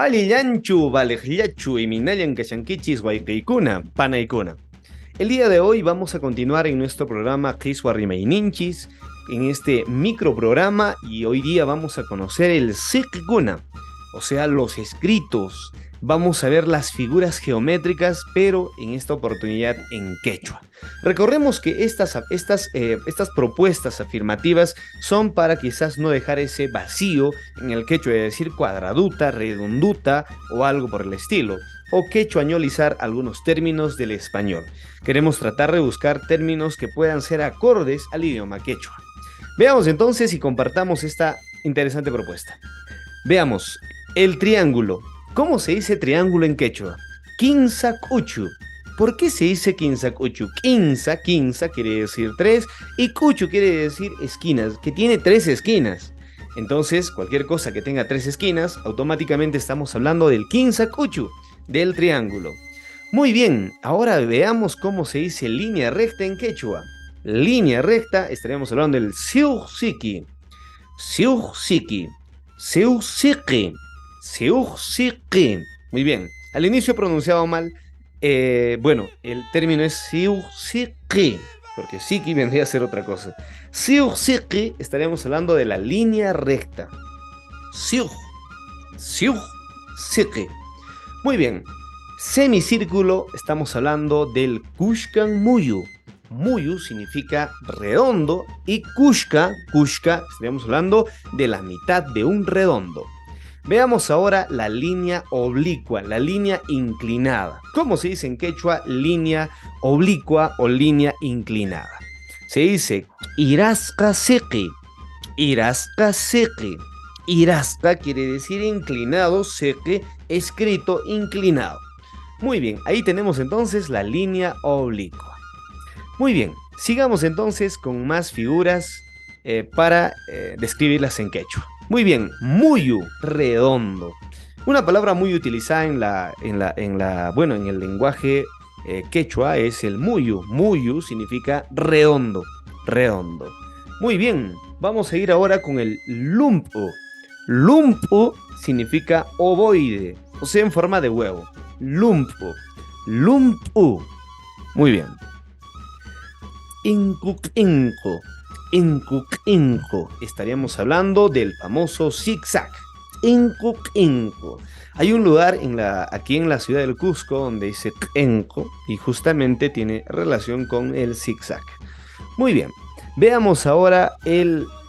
Alillanchu, Valejiachu y Minayan Kashankichis Waikaikuna, Panaikuna. El día de hoy vamos a continuar en nuestro programa Kiswarrimaininchis, en este microprograma, y hoy día vamos a conocer el Sikikuna, o sea, los escritos. Vamos a ver las figuras geométricas, pero en esta oportunidad en quechua. Recordemos que estas propuestas afirmativas son para quizás no dejar ese vacío en el quechua de decir cuadraduta, redonduta o algo por el estilo, o quechuañolizar algunos términos del español. Queremos tratar de buscar términos que puedan ser acordes al idioma quechua. Veamos entonces y compartamos esta interesante propuesta. Veamos, el triángulo. ¿Cómo se dice triángulo en quechua? Quinzacuchu. ¿Por qué se dice quinzacuchu? Quinza quiere decir tres y cuchu quiere decir esquinas, que tiene tres esquinas. Entonces, cualquier cosa que tenga tres esquinas, automáticamente estamos hablando del quinzacuchu, del triángulo. Muy bien, ahora veamos cómo se dice línea recta en quechua. Línea recta, estaríamos hablando del siuxiki. Siuxiki. Siuxiki. Siuxiki. Muy bien. Al inicio pronunciado mal. Bueno, el término es siuxiki, porque siki vendría a ser otra cosa. Siuxiki, estaríamos hablando de la línea recta. Siu. Siuxiki. Muy bien. Semicírculo, estamos hablando del Kushkan Muyu. Muyu significa redondo y Kushka, estaríamos hablando de la mitad de un redondo. Veamos ahora la línea oblicua, la línea inclinada. ¿Cómo se dice en quechua línea oblicua o línea inclinada? Se dice irasca sequi, irasca sequi. Irasca quiere decir inclinado, seque, escrito inclinado. Muy bien, ahí tenemos entonces la línea oblicua. Muy bien, sigamos entonces con más figuras para describirlas en quechua. Muy bien, muyu, redondo. Una palabra muy utilizada bueno, en el lenguaje quechua es el muyu. Muyu significa redondo, redondo. Muy bien, vamos a ir ahora con el lumpu. Lumpu significa ovoide, o sea, en forma de huevo. Lumpu, lumpu. Muy bien. Incuquinco. Incuquinco. Estaríamos hablando del famoso zigzag. Incuquinco. Hay un lugar aquí en la ciudad del Cusco donde dice Enco y justamente tiene relación con el zigzag. Muy bien. Veamos ahora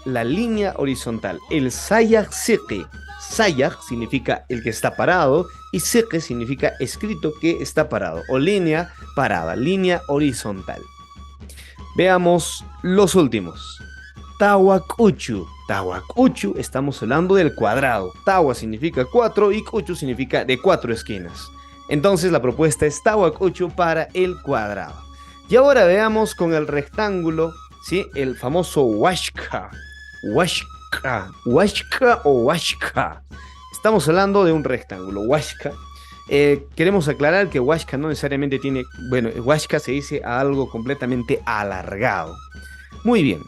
la línea horizontal. El sayag seque. Sayag significa el que está parado y seque significa escrito que está parado o línea parada, línea horizontal. Veamos los últimos. Tahuacuchu. Tahuacuchu, estamos hablando del cuadrado. Tawa significa cuatro y cuchu significa de cuatro esquinas. Entonces la propuesta es Tahuacuchu para el cuadrado. Y ahora veamos con el rectángulo, ¿sí? El famoso huashka. Huashka. Huashka o huashka. Estamos hablando de un rectángulo. Huashka. Queremos aclarar que Huashka no necesariamente tiene, bueno, Huashka se dice a algo completamente alargado. Muy bien,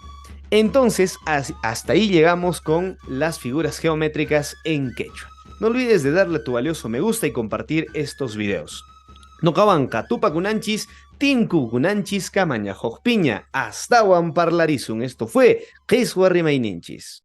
entonces hasta ahí llegamos con las figuras geométricas en quechua. No olvides de darle tu valioso me gusta y compartir estos videos. No cabanca, tupa kunanchis, tinku kunanchis, camaña, piña, hasta parlarizun. Esto fue Kiswarrimaininchis.